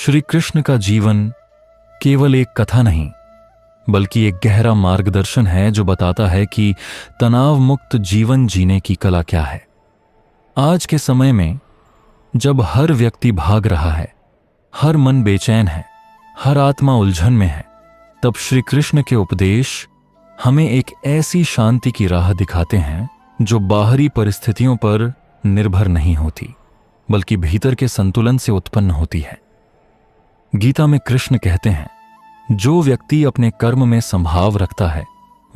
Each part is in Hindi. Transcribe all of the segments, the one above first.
श्री कृष्ण का जीवन केवल एक कथा नहीं, बल्कि एक गहरा मार्गदर्शन है जो बताता है कि तनाव मुक्त जीवन जीने की कला क्या है। आज के समय में जब हर व्यक्ति भाग रहा है, हर मन बेचैन है, हर आत्मा उलझन में है, तब श्री कृष्ण के उपदेश हमें एक ऐसी शांति की राह दिखाते हैं जो बाहरी परिस्थितियों पर निर्भर नहीं होती, बल्कि भीतर के संतुलन से उत्पन्न होती है। गीता में कृष्ण कहते हैं, जो व्यक्ति अपने कर्म में संभाव रखता है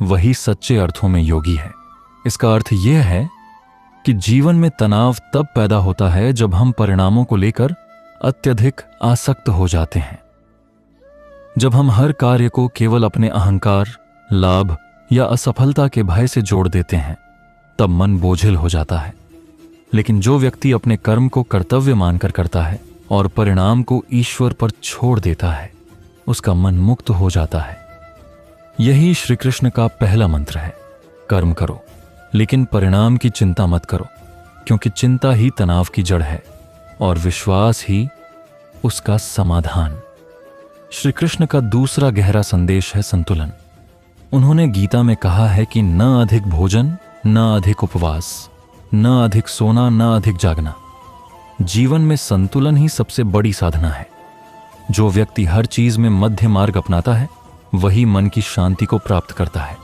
वही सच्चे अर्थों में योगी है। इसका अर्थ यह है कि जीवन में तनाव तब पैदा होता है जब हम परिणामों को लेकर अत्यधिक आसक्त हो जाते हैं। जब हम हर कार्य को केवल अपने अहंकार, लाभ या असफलता के भय से जोड़ देते हैं, तब मन बोझिल हो जाता है। लेकिन जो व्यक्ति अपने कर्म को कर्तव्य मानकर करता है और परिणाम को ईश्वर पर छोड़ देता है, उसका मन मुक्त हो जाता है। यही श्री कृष्ण का पहला मंत्र है, कर्म करो लेकिन परिणाम की चिंता मत करो, क्योंकि चिंता ही तनाव की जड़ है और विश्वास ही उसका समाधान। श्री कृष्ण का दूसरा गहरा संदेश है संतुलन। उन्होंने गीता में कहा है कि न अधिक भोजन, न अधिक उपवास, न अधिक सोना, न अधिक जागना। जीवन में संतुलन ही सबसे बड़ी साधना है। जो व्यक्ति हर चीज में मध्य मार्ग अपनाता है वही मन की शांति को प्राप्त करता है।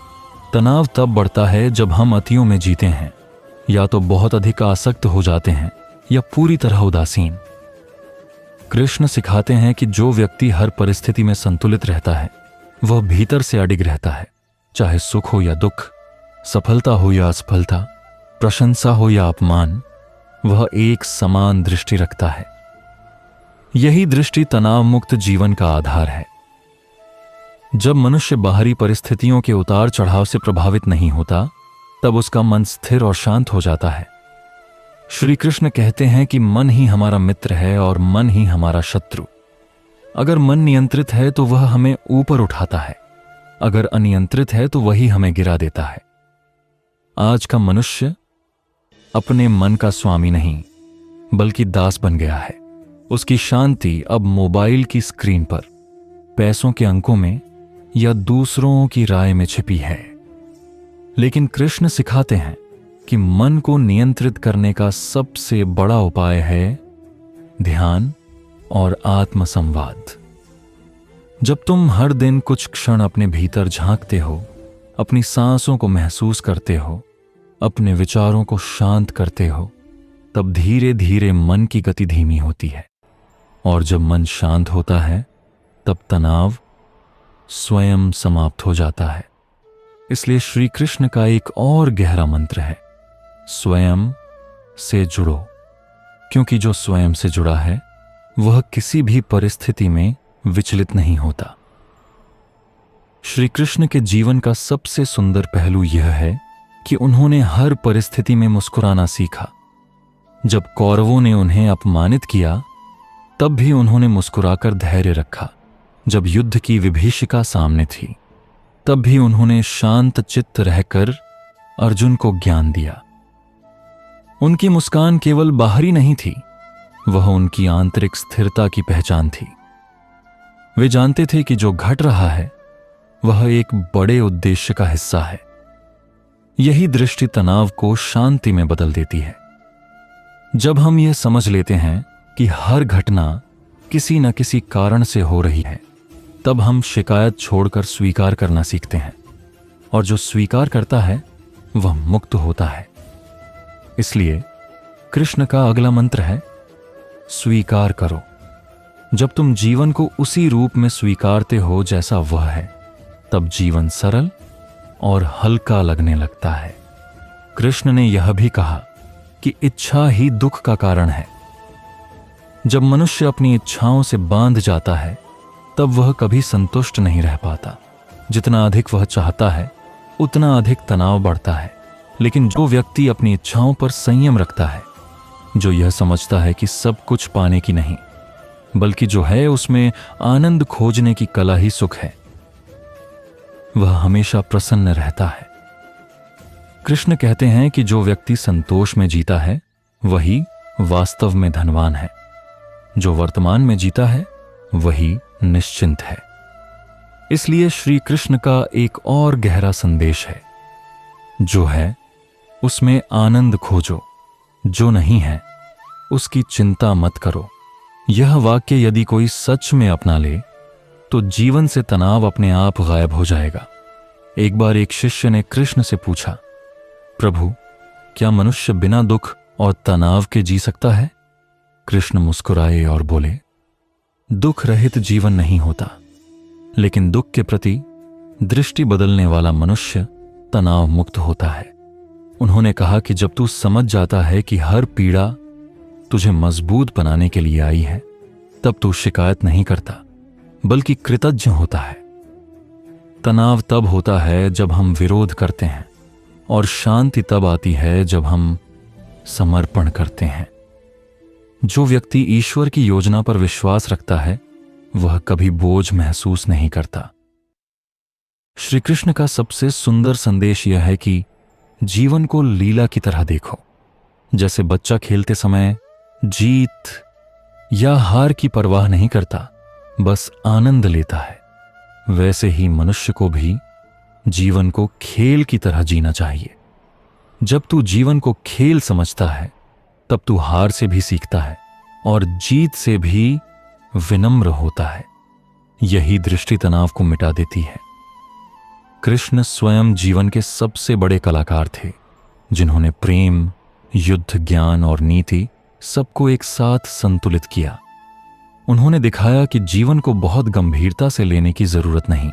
तनाव तब बढ़ता है जब हम अतियों में जीते हैं, या तो बहुत अधिक आसक्त हो जाते हैं या पूरी तरह उदासीन। कृष्ण सिखाते हैं कि जो व्यक्ति हर परिस्थिति में संतुलित रहता है वह भीतर से अडिग रहता है, चाहे सुख हो या दुख, सफलता हो या असफलता, प्रशंसा हो या अपमान, वह एक समान दृष्टि रखता है। यही दृष्टि तनाव मुक्त जीवन का आधार है। जब मनुष्य बाहरी परिस्थितियों के उतार चढ़ाव से प्रभावित नहीं होता, तब उसका मन स्थिर और शांत हो जाता है। श्री कृष्ण कहते हैं कि मन ही हमारा मित्र है और मन ही हमारा शत्रु। अगर मन नियंत्रित है तो वह हमें ऊपर उठाता है, अगर अनियंत्रित है तो वही हमें गिरा देता है। आज का मनुष्य अपने मन का स्वामी नहीं, बल्कि दास बन गया है। उसकी शांति अब मोबाइल की स्क्रीन पर, पैसों के अंकों में या दूसरों की राय में छिपी है। लेकिन कृष्ण सिखाते हैं कि मन को नियंत्रित करने का सबसे बड़ा उपाय है ध्यान और आत्मसंवाद। जब तुम हर दिन कुछ क्षण अपने भीतर झांकते हो, अपनी सांसों को महसूस करते हो, अपने विचारों को शांत करते हो, तब धीरे धीरे मन की गति धीमी होती है। और जब मन शांत होता है तब तनाव स्वयं समाप्त हो जाता है। इसलिए श्री कृष्ण का एक और गहरा मंत्र है, स्वयं से जुड़ो, क्योंकि जो स्वयं से जुड़ा है वह किसी भी परिस्थिति में विचलित नहीं होता। श्री कृष्ण के जीवन का सबसे सुंदर पहलू यह है कि उन्होंने हर परिस्थिति में मुस्कुराना सीखा। जब कौरवों ने उन्हें अपमानित किया, तब भी उन्होंने मुस्कुराकर धैर्य रखा। जब युद्ध की विभीषिका सामने थी, तब भी उन्होंने शांत चित्त रहकर अर्जुन को ज्ञान दिया। उनकी मुस्कान केवल बाहरी नहीं थी, वह उनकी आंतरिक स्थिरता की पहचान थी। वे जानते थे कि जो घट रहा है वह एक बड़े उद्देश्य का हिस्सा है। यही दृष्टि तनाव को शांति में बदल देती है। जब हम यह समझ लेते हैं कि हर घटना किसी न किसी कारण से हो रही है, तब हम शिकायत छोड़कर स्वीकार करना सीखते हैं, और जो स्वीकार करता है वह मुक्त होता है। इसलिए कृष्ण का अगला मंत्र है, स्वीकार करो। जब तुम जीवन को उसी रूप में स्वीकारते हो जैसा वह है, तब जीवन सरल और हल्का लगने लगता है। कृष्ण ने यह भी कहा कि इच्छा ही दुख का कारण है। जब मनुष्य अपनी इच्छाओं से बांध जाता है, तब वह कभी संतुष्ट नहीं रह पाता। जितना अधिक वह चाहता है, उतना अधिक तनाव बढ़ता है। लेकिन जो व्यक्ति अपनी इच्छाओं पर संयम रखता है, जो यह समझता है कि सब कुछ पाने की नहीं, बल्कि जो है उसमें आनंद खोजने की कला ही सुख है, वह हमेशा प्रसन्न रहता है। कृष्ण कहते हैं कि जो व्यक्ति संतोष में जीता है वही वास्तव में धनवान है। जो वर्तमान में जीता है वही निश्चिंत है। इसलिए श्री कृष्ण का एक और गहरा संदेश है, जो है उसमें आनंद खोजो, जो नहीं है उसकी चिंता मत करो। यह वाक्य यदि कोई सच में अपना ले तो जीवन से तनाव अपने आप गायब हो जाएगा। एक बार एक शिष्य ने कृष्ण से पूछा, प्रभु, क्या मनुष्य बिना दुख और तनाव के जी सकता है? कृष्ण मुस्कुराए और बोले, दुख रहित जीवन नहीं होता, लेकिन दुख के प्रति दृष्टि बदलने वाला मनुष्य तनाव मुक्त होता है। उन्होंने कहा कि जब तू समझ जाता है कि हर पीड़ा तुझे मजबूत बनाने के लिए आई है, तब तू शिकायत नहीं करता, बल्कि कृतज्ञ होता है। तनाव तब होता है जब हम विरोध करते हैं, और शांति तब आती है जब हम समर्पण करते हैं। जो व्यक्ति ईश्वर की योजना पर विश्वास रखता है, वह कभी बोझ महसूस नहीं करता। श्री कृष्ण का सबसे सुंदर संदेश यह है कि जीवन को लीला की तरह देखो। जैसे बच्चा खेलते समय जीत या हार की परवाह नहीं करता, बस आनंद लेता है, वैसे ही मनुष्य को भी जीवन को खेल की तरह जीना चाहिए। जब तू जीवन को खेल समझता है, तब तू हार से भी सीखता है और जीत से भी विनम्र होता है। यही दृष्टि तनाव को मिटा देती है। कृष्ण स्वयं जीवन के सबसे बड़े कलाकार थे, जिन्होंने प्रेम, युद्ध, ज्ञान और नीति सबको एक साथ संतुलित किया। उन्होंने दिखाया कि जीवन को बहुत गंभीरता से लेने की जरूरत नहीं,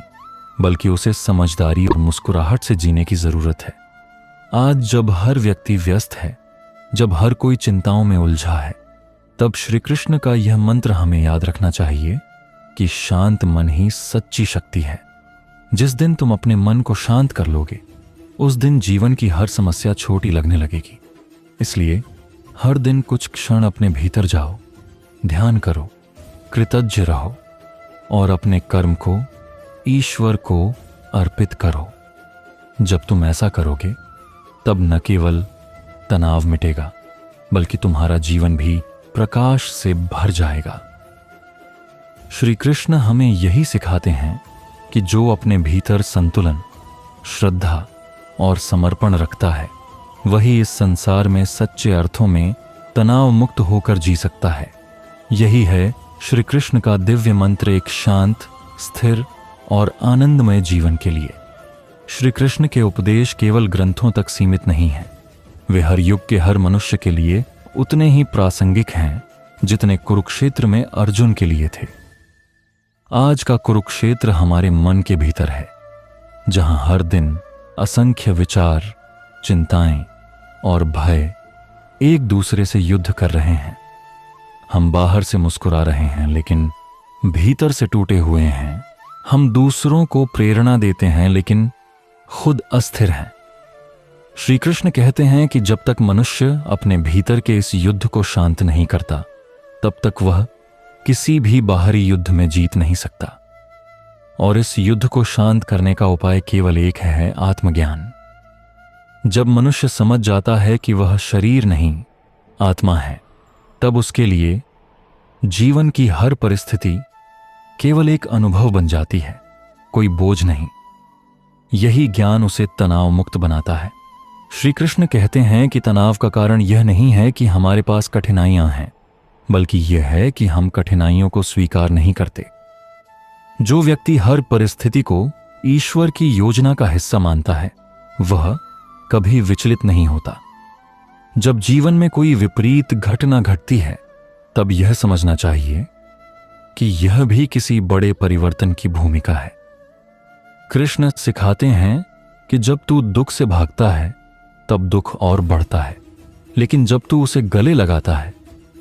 बल्कि उसे समझदारी और मुस्कुराहट से जीने की जरूरत है। आज जब हर व्यक्ति व्यस्त है, जब हर कोई चिंताओं में उलझा है, तब श्री कृष्ण का यह मंत्र हमें याद रखना चाहिए कि शांत मन ही सच्ची शक्ति है। जिस दिन तुम अपने मन को शांत कर लोगे, उस दिन जीवन की हर समस्या छोटी लगने लगेगी। इसलिए हर दिन कुछ क्षण अपने भीतर जाओ, ध्यान करो, कृतज्ञ रहो और अपने कर्म को ईश्वर को अर्पित करो। जब तुम ऐसा करोगे, तब न केवल तनाव मिटेगा, बल्कि तुम्हारा जीवन भी प्रकाश से भर जाएगा। श्री कृष्ण हमें यही सिखाते हैं कि जो अपने भीतर संतुलन, श्रद्धा और समर्पण रखता है, वही इस संसार में सच्चे अर्थों में तनाव मुक्त होकर जी सकता है। यही है श्री कृष्ण का दिव्य मंत्र, एक शांत, स्थिर और आनंदमय जीवन के लिए। श्री कृष्ण के उपदेश केवल ग्रंथों तक सीमित नहीं हैं, वे हर युग के हर मनुष्य के लिए उतने ही प्रासंगिक हैं जितने कुरुक्षेत्र में अर्जुन के लिए थे। आज का कुरुक्षेत्र हमारे मन के भीतर है, जहां हर दिन असंख्य विचार, चिंताएं और भय एक दूसरे से युद्ध कर रहे हैं। हम बाहर से मुस्कुरा रहे हैं, लेकिन भीतर से टूटे हुए हैं। हम दूसरों को प्रेरणा देते हैं, लेकिन खुद अस्थिर हैं। श्री कृष्ण कहते हैं कि जब तक मनुष्य अपने भीतर के इस युद्ध को शांत नहीं करता, तब तक वह किसी भी बाहरी युद्ध में जीत नहीं सकता। और इस युद्ध को शांत करने का उपाय केवल एक है, आत्मज्ञान। जब मनुष्य समझ जाता है कि वह शरीर नहीं, आत्मा है, तब उसके लिए जीवन की हर परिस्थिति केवल एक अनुभव बन जाती है, कोई बोझ नहीं। यही ज्ञान उसे तनाव मुक्त बनाता है। श्री कृष्ण कहते हैं कि तनाव का कारण यह नहीं है कि हमारे पास कठिनाइयां हैं, बल्कि यह है कि हम कठिनाइयों को स्वीकार नहीं करते। जो व्यक्ति हर परिस्थिति को ईश्वर की योजना का हिस्सा मानता है, वह कभी विचलित नहीं होता। जब जीवन में कोई विपरीत घटना घटती है, तब यह समझना चाहिए कि यह भी किसी बड़े परिवर्तन की भूमिका है। कृष्ण सिखाते हैं कि जब तू दुख से भागता है, तब दुख और बढ़ता है, लेकिन जब तू उसे गले लगाता है,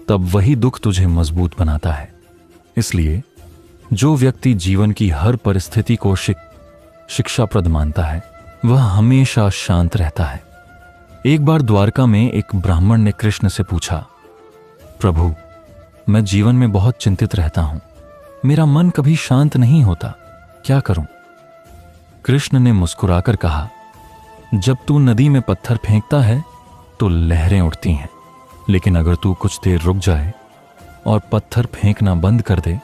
तब वही दुख तुझे मजबूत बनाता है। इसलिए जो व्यक्ति जीवन की हर परिस्थिति को शिक्षाप्रद मानता है, वह हमेशा शांत रहता है। एक बार द्वारका में एक ब्राह्मण ने कृष्ण से पूछा, प्रभु, मैं जीवन में बहुत चिंतित रहता हूं, मेरा मन कभी शांत नहीं होता, क्या करूं? कृष्ण ने मुस्कुराकर कहा, जब तू नदी में पत्थर फेंकता है तो लहरें उठती हैं, लेकिन अगर तू कुछ देर रुक जाए और पत्थर फेंकना बंद कर दे,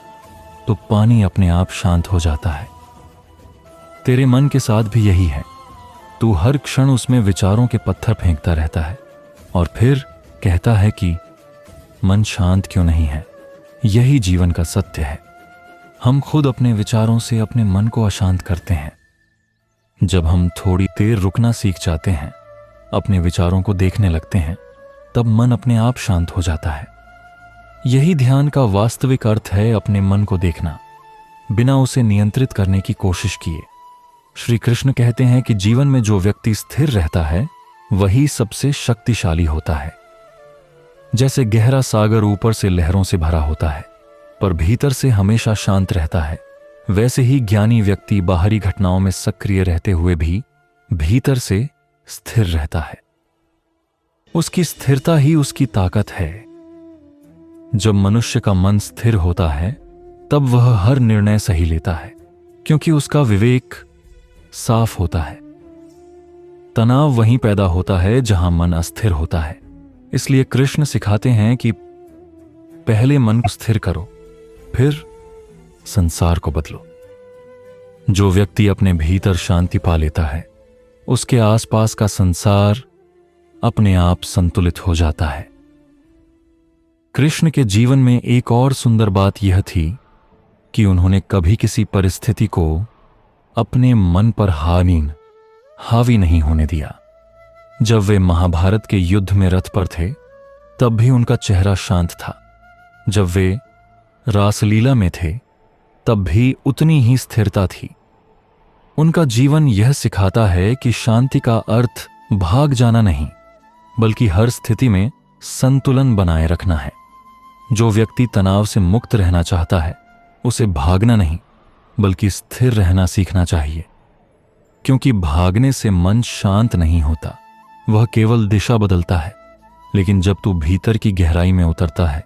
तो पानी अपने आप शांत हो जाता है। तेरे मन के साथ भी यही है। तू हर क्षण उसमें विचारों के पत्थर फेंकता रहता है और फिर कहता है कि मन शांत क्यों नहीं है। यही जीवन का सत्य है। हम खुद अपने विचारों से अपने मन को अशांत करते हैं। जब हम थोड़ी देर रुकना सीख जाते हैं, अपने विचारों को देखने लगते हैं, तब मन अपने आप शांत हो जाता है। यही ध्यान का वास्तविक अर्थ है, अपने मन को देखना, बिना उसे नियंत्रित करने की कोशिश किए। श्री कृष्ण कहते हैं कि जीवन में जो व्यक्ति स्थिर रहता है वही सबसे शक्तिशाली होता है। जैसे गहरा सागर ऊपर से लहरों से भरा होता है पर भीतर से हमेशा शांत रहता है, वैसे ही ज्ञानी व्यक्ति बाहरी घटनाओं में सक्रिय रहते हुए भी भीतर से स्थिर रहता है। उसकी स्थिरता ही उसकी ताकत है। जब मनुष्य का मन स्थिर होता है तब वह हर निर्णय सही लेता है, क्योंकि उसका विवेक साफ होता है। तनाव वहीं पैदा होता है जहां मन अस्थिर होता है। इसलिए कृष्ण सिखाते हैं कि पहले मन को स्थिर करो, फिर संसार को बदलो। जो व्यक्ति अपने भीतर शांति पा लेता है, उसके आसपास का संसार अपने आप संतुलित हो जाता है। कृष्ण के जीवन में एक और सुंदर बात यह थी कि उन्होंने कभी किसी परिस्थिति को अपने मन पर हावी नहीं होने दिया। जब वे महाभारत के युद्ध में रथ पर थे तब भी उनका चेहरा शांत था। जब वे रासलीला में थे तब भी उतनी ही स्थिरता थी। उनका जीवन यह सिखाता है कि शांति का अर्थ भाग जाना नहीं, बल्कि हर स्थिति में संतुलन बनाए रखना है। जो व्यक्ति तनाव से मुक्त रहना चाहता है उसे भागना नहीं बल्कि स्थिर रहना सीखना चाहिए, क्योंकि भागने से मन शांत नहीं होता, वह केवल दिशा बदलता है। लेकिन जब तू भीतर की गहराई में उतरता है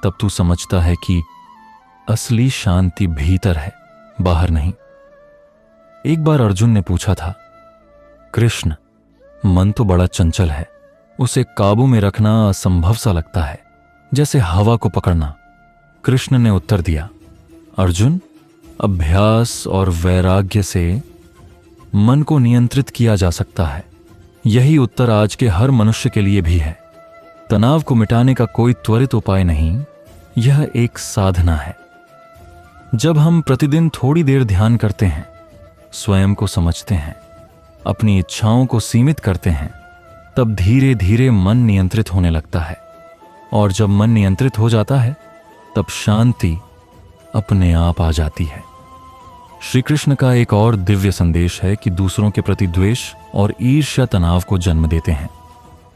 तब तू समझता है कि असली शांति भीतर है, बाहर नहीं। एक बार अर्जुन ने पूछा था, कृष्ण, मन तो बड़ा चंचल है, उसे काबू में रखना असंभव सा लगता है, जैसे हवा को पकड़ना। कृष्ण ने उत्तर दिया, अर्जुन, अभ्यास और वैराग्य से मन को नियंत्रित किया जा सकता है। यही उत्तर आज के हर मनुष्य के लिए भी है। तनाव को मिटाने का कोई त्वरित उपाय नहीं, यह एक साधना है। जब हम प्रतिदिन थोड़ी देर ध्यान करते हैं, स्वयं को समझते हैं, अपनी इच्छाओं को सीमित करते हैं, तब धीरे धीरे मन नियंत्रित होने लगता है। और जब मन नियंत्रित हो जाता है तब शांति अपने आप आ जाती है। श्री कृष्ण का एक और दिव्य संदेश है कि दूसरों के प्रति द्वेष और ईर्ष्या तनाव को जन्म देते हैं।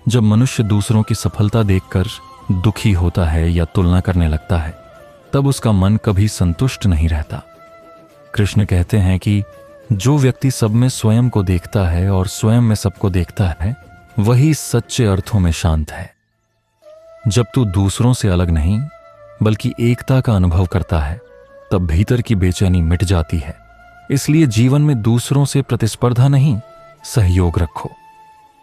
जब मनुष्य दूसरों की सफलता देखकर दुखी होता है या तुलना करने लगता है, तब उसका मन कभी संतुष्ट नहीं रहता। कृष्ण कहते हैं कि जो व्यक्ति सब में स्वयं को देखता है और स्वयं में सबको देखता है, वही सच्चे अर्थों में शांत है। जब तू दूसरों से अलग नहीं बल्कि एकता का अनुभव करता है, तब भीतर की बेचैनी मिट जाती है। इसलिए जीवन में दूसरों से प्रतिस्पर्धा नहीं, सहयोग रखो।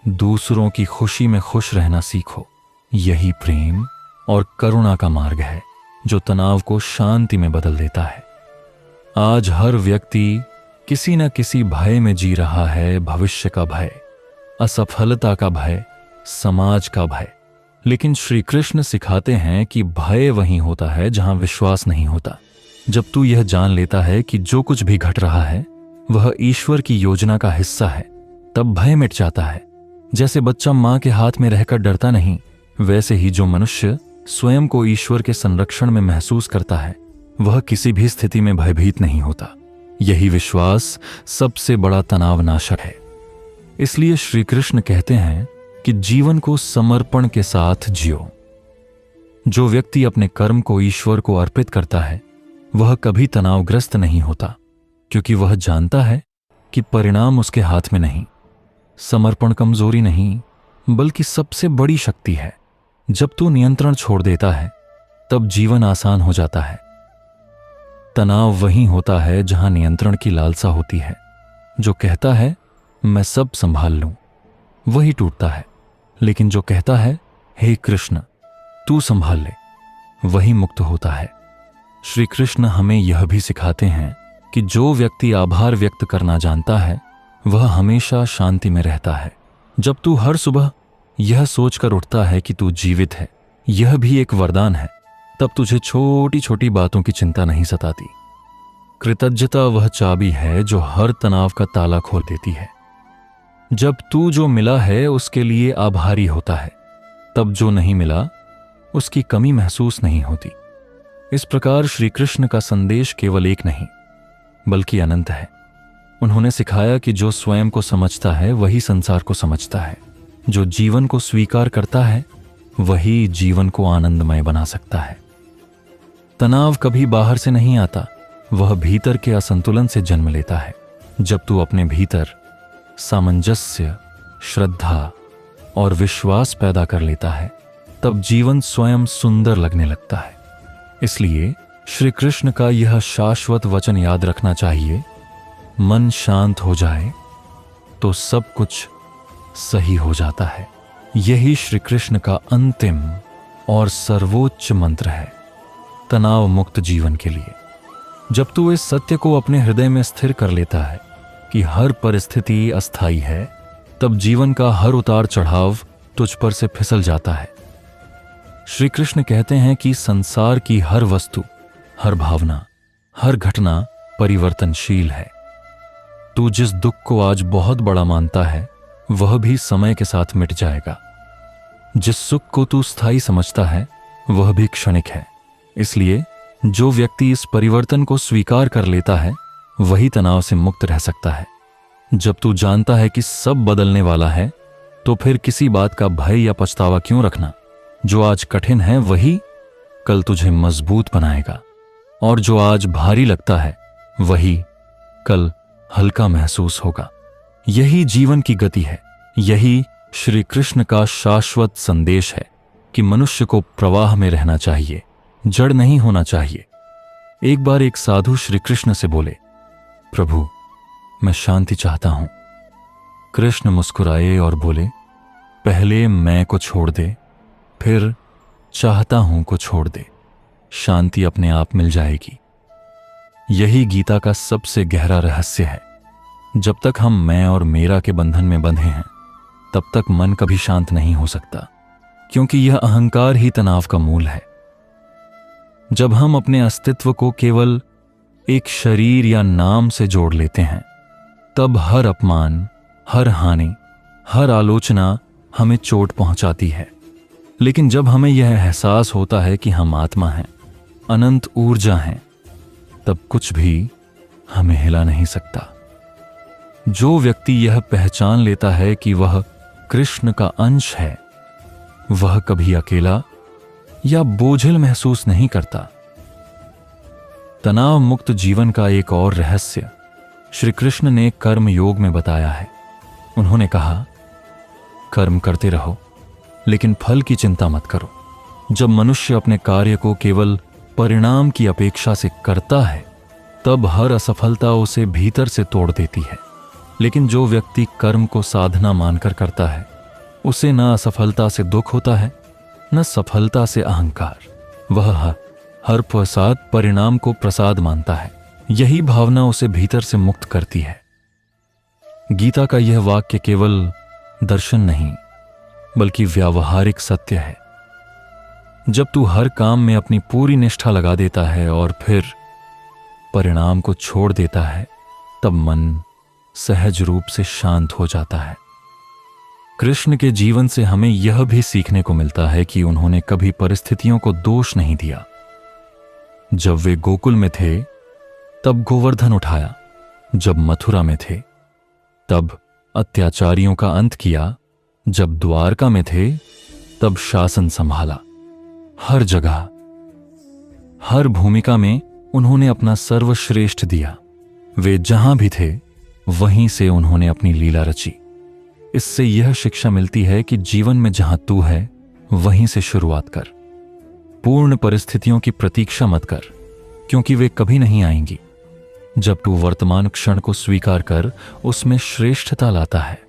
दूसरों की खुशी में खुश रहना सीखो। यही प्रेम और करुणा का मार्ग है जो तनाव को शांति में बदल देता है। आज हर व्यक्ति किसी न किसी भय में जी रहा है, भविष्य का भय, असफलता का भय, समाज का भय। लेकिन श्री कृष्ण सिखाते हैं कि भय वहीं होता है जहां विश्वास नहीं होता। जब तू यह जान लेता है कि जो कुछ भी घट रहा है वह ईश्वर की योजना का हिस्सा है, तब भय मिट जाता है। जैसे बच्चा मां के हाथ में रहकर डरता नहीं, वैसे ही जो मनुष्य स्वयं को ईश्वर के संरक्षण में महसूस करता है, वह किसी भी स्थिति में भयभीत नहीं होता। यही विश्वास सबसे बड़ा तनाव नाशक है। इसलिए श्री कृष्ण कहते हैं कि जीवन को समर्पण के साथ जियो। जो व्यक्ति अपने कर्म को ईश्वर को अर्पित करता है वह कभी तनावग्रस्त नहीं होता, क्योंकि वह जानता है कि परिणाम उसके हाथ में नहीं। समर्पण कमजोरी नहीं बल्कि सबसे बड़ी शक्ति है। जब तू नियंत्रण छोड़ देता है तब जीवन आसान हो जाता है। तनाव वहीं होता है जहां नियंत्रण की लालसा होती है। जो कहता है मैं सब संभाल लूं, वही टूटता है। लेकिन जो कहता है हे कृष्ण तू संभाल ले, वही मुक्त होता है। श्री कृष्ण हमें यह भी सिखाते हैं कि जो व्यक्ति आभार व्यक्त करना जानता है वह हमेशा शांति में रहता है। जब तू हर सुबह यह सोचकर उठता है कि तू जीवित है, यह भी एक वरदान है, तब तुझे छोटी छोटी बातों की चिंता नहीं सताती। कृतज्ञता वह चाबी है जो हर तनाव का ताला खोल देती है। जब तू जो मिला है उसके लिए आभारी होता है, तब जो नहीं मिला उसकी कमी महसूस नहीं होती। इस प्रकार श्री कृष्ण का संदेश केवल एक नहीं बल्कि अनंत है। उन्होंने सिखाया कि जो स्वयं को समझता है वही संसार को समझता है। जो जीवन को स्वीकार करता है वही जीवन को आनंदमय बना सकता है। तनाव कभी बाहर से नहीं आता, वह भीतर के असंतुलन से जन्म लेता है। जब तू अपने भीतर सामंजस्य, श्रद्धा और विश्वास पैदा कर लेता है तब जीवन स्वयं सुंदर लगने लगता है। इसलिए श्री कृष्ण का यह शाश्वत वचन याद रखना चाहिए, मन शांत हो जाए तो सब कुछ सही हो जाता है। यही श्री कृष्ण का अंतिम और सर्वोच्च मंत्र है तनाव मुक्त जीवन के लिए। जब तू इस सत्य को अपने हृदय में स्थिर कर लेता है कि हर परिस्थिति अस्थायी है, तब जीवन का हर उतार चढ़ाव तुझ पर से फिसल जाता है। श्री कृष्ण कहते हैं कि संसार की हर वस्तु, हर भावना, हर घटना परिवर्तनशील है। तू जिस दुख को आज बहुत बड़ा मानता है वह भी समय के साथ मिट जाएगा। जिस सुख को तू स्थायी समझता है वह भी क्षणिक है। इसलिए जो व्यक्ति इस परिवर्तन को स्वीकार कर लेता है वही तनाव से मुक्त रह सकता है। जब तू जानता है कि सब बदलने वाला है तो फिर किसी बात का भय या पछतावा क्यों रखना। जो आज कठिन है वही कल तुझे मजबूत बनाएगा, और जो आज भारी लगता है वही कल हल्का महसूस होगा। यही जीवन की गति है। यही श्री कृष्ण का शाश्वत संदेश है कि मनुष्य को प्रवाह में रहना चाहिए, जड़ नहीं होना चाहिए। एक बार एक साधु श्री कृष्ण से बोले, प्रभु मैं शांति चाहता हूं। कृष्ण मुस्कुराए और बोले, पहले मैं को छोड़ दे, फिर चाहता हूं को छोड़ दे, शांति अपने आप मिल जाएगी। यही गीता का सबसे गहरा रहस्य है। जब तक हम मैं और मेरा के बंधन में बंधे हैं तब तक मन कभी शांत नहीं हो सकता, क्योंकि यह अहंकार ही तनाव का मूल है। जब हम अपने अस्तित्व को केवल एक शरीर या नाम से जोड़ लेते हैं तब हर अपमान, हर हानि, हर आलोचना हमें चोट पहुंचाती है। लेकिन जब हमें यह एहसास होता है कि हम आत्मा हैं, अनंत ऊर्जा हैं, तब कुछ भी हमें हिला नहीं सकता। जो व्यक्ति यह पहचान लेता है कि वह कृष्ण का अंश है, वह कभी अकेला या बोझिल महसूस नहीं करता। तनाव मुक्त जीवन का एक और रहस्य श्री कृष्ण ने कर्म योग में बताया है। उन्होंने कहा, कर्म करते रहो लेकिन फल की चिंता मत करो। जब मनुष्य अपने कार्य को केवल परिणाम की अपेक्षा से करता है तब हर असफलता उसे भीतर से तोड़ देती है। लेकिन जो व्यक्ति कर्म को साधना मानकर करता है उसे न असफलता से दुख होता है न सफलता से अहंकार। वह हर प्रसाद परिणाम को प्रसाद मानता है। यही भावना उसे भीतर से मुक्त करती है। गीता का यह वाक्य केवल दर्शन नहीं बल्कि व्यावहारिक सत्य है। जब तू हर काम में अपनी पूरी निष्ठा लगा देता है और फिर परिणाम को छोड़ देता है तब मन सहज रूप से शांत हो जाता है। कृष्ण के जीवन से हमें यह भी सीखने को मिलता है कि उन्होंने कभी परिस्थितियों को दोष नहीं दिया। जब वे गोकुल में थे तब गोवर्धन उठाया, जब मथुरा में थे तब अत्याचारियों का अंत किया, जब द्वारका में थे तब शासन संभाला। हर जगह, हर भूमिका में उन्होंने अपना सर्वश्रेष्ठ दिया। वे जहां भी थे वहीं से उन्होंने अपनी लीला रची। इससे यह शिक्षा मिलती है कि जीवन में जहां तू है वहीं से शुरुआत कर। पूर्ण परिस्थितियों की प्रतीक्षा मत कर, क्योंकि वे कभी नहीं आएंगी। जब तू वर्तमान क्षण को स्वीकार कर उसमें श्रेष्ठता लाता है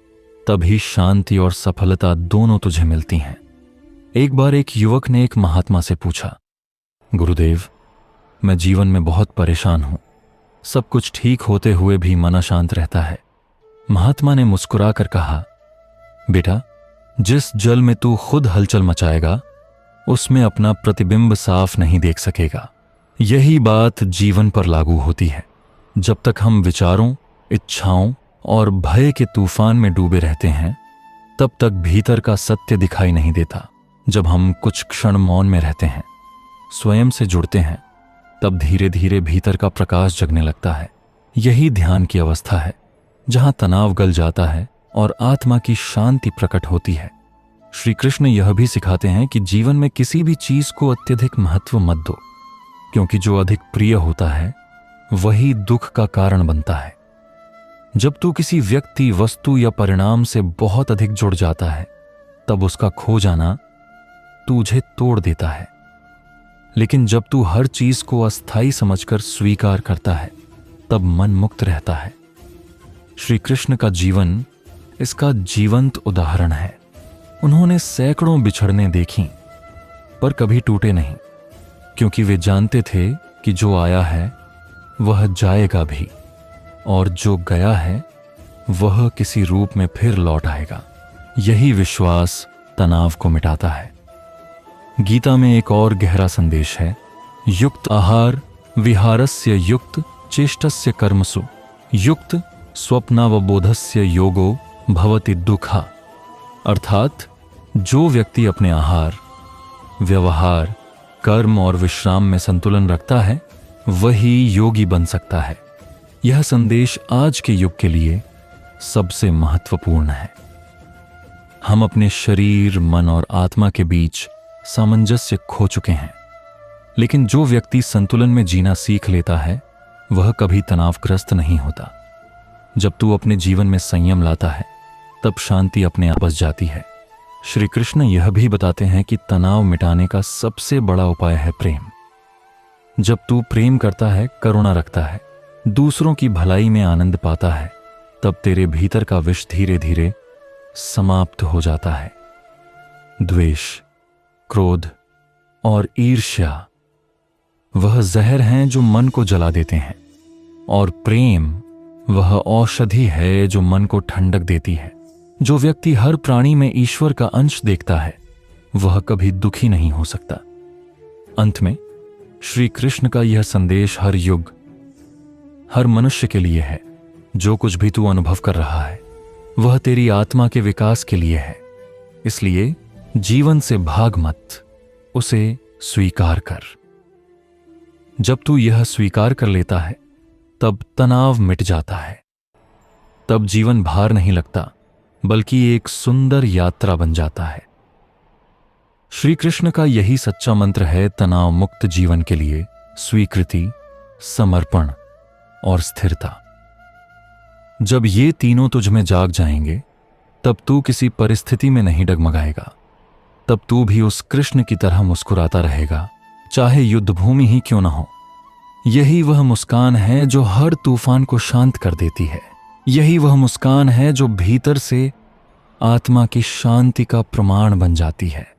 तभी शांति और सफलता दोनों तुझे मिलती हैं। एक बार एक युवक ने एक महात्मा से पूछा, गुरुदेव, मैं जीवन में बहुत परेशान हूं। सब कुछ ठीक होते हुए भी मन अशांत रहता है। महात्मा ने मुस्कुराकर कहा, बेटा, जिस जल में तू खुद हलचल मचाएगा उसमें अपना प्रतिबिंब साफ नहीं देख सकेगा। यही बात जीवन पर लागू होती है। जब तक हम विचारों, इच्छाओं और भय के तूफान में डूबे रहते हैं, तब तक भीतर का सत्य दिखाई नहीं देता। जब हम कुछ क्षण मौन में रहते हैं, स्वयं से जुड़ते हैं, तब धीरे धीरे भीतर का प्रकाश जगने लगता है। यही ध्यान की अवस्था है, जहां तनाव गल जाता है और आत्मा की शांति प्रकट होती है। श्री कृष्ण यह भी सिखाते हैं कि जीवन में किसी भी चीज को अत्यधिक महत्व मत दो, क्योंकि जो अधिक प्रिय होता है वही दुख का कारण बनता है। जब तू किसी व्यक्ति, वस्तु या परिणाम से बहुत अधिक जुड़ जाता है, तब उसका खो जाना तुझे तोड़ देता है। लेकिन जब तू हर चीज को अस्थायी समझकर स्वीकार करता है, तब मन मुक्त रहता है। श्री कृष्ण का जीवन इसका जीवंत उदाहरण है। उन्होंने सैकड़ों बिछड़ने देखी, पर कभी टूटे नहीं, क्योंकि वे जानते थे कि जो आया है वह जाएगा भी, और जो गया है वह किसी रूप में फिर लौट आएगा। यही विश्वास तनाव को मिटाता है। गीता में एक और गहरा संदेश है, युक्त आहार विहारस्य युक्त चेष्टस्य कर्मसु युक्त स्वप्नावबोधस्य योगो भवति दुखा। अर्थात जो व्यक्ति अपने आहार, व्यवहार, कर्म और विश्राम में संतुलन रखता है, वही योगी बन सकता है। यह संदेश आज के युग के लिए सबसे महत्वपूर्ण है। हम अपने शरीर, मन और आत्मा के बीच सामंजस्य खो चुके हैं, लेकिन जो व्यक्ति संतुलन में जीना सीख लेता है वह कभी तनावग्रस्त नहीं होता। जब तू अपने जीवन में संयम लाता है, तब शांति अपने आप बस जाती है। श्री कृष्ण यह भी बताते हैं कि तनाव मिटाने का सबसे बड़ा उपाय है प्रेम। जब तू प्रेम करता है, करुणा रखता है, दूसरों की भलाई में आनंद पाता है, तब तेरे भीतर का विष धीरे धीरे समाप्त हो जाता है। द्वेष, क्रोध और ईर्ष्या वह जहर हैं जो मन को जला देते हैं, और प्रेम वह औषधि है जो मन को ठंडक देती है। जो व्यक्ति हर प्राणी में ईश्वर का अंश देखता है, वह कभी दुखी नहीं हो सकता। अंत में श्री कृष्ण का यह संदेश हर युग, हर मनुष्य के लिए है। जो कुछ भी तू अनुभव कर रहा है, वह तेरी आत्मा के विकास के लिए है। इसलिए जीवन से भाग मत, उसे स्वीकार कर। जब तू यह स्वीकार कर लेता है, तब तनाव मिट जाता है। तब जीवन भार नहीं लगता, बल्कि एक सुंदर यात्रा बन जाता है। श्री कृष्ण का यही सच्चा मंत्र है तनाव मुक्त जीवन के लिए स्वीकृति, समर्पण और स्थिरता। जब ये तीनों तुझ में जाग जाएंगे, तब तू किसी परिस्थिति में नहीं डगमगाएगा। तब तू भी उस कृष्ण की तरह मुस्कुराता रहेगा, चाहे युद्ध भूमि ही क्यों न हो। यही वह मुस्कान है जो हर तूफान को शांत कर देती है। यही वह मुस्कान है जो भीतर से आत्मा की शांति का प्रमाण बन जाती है।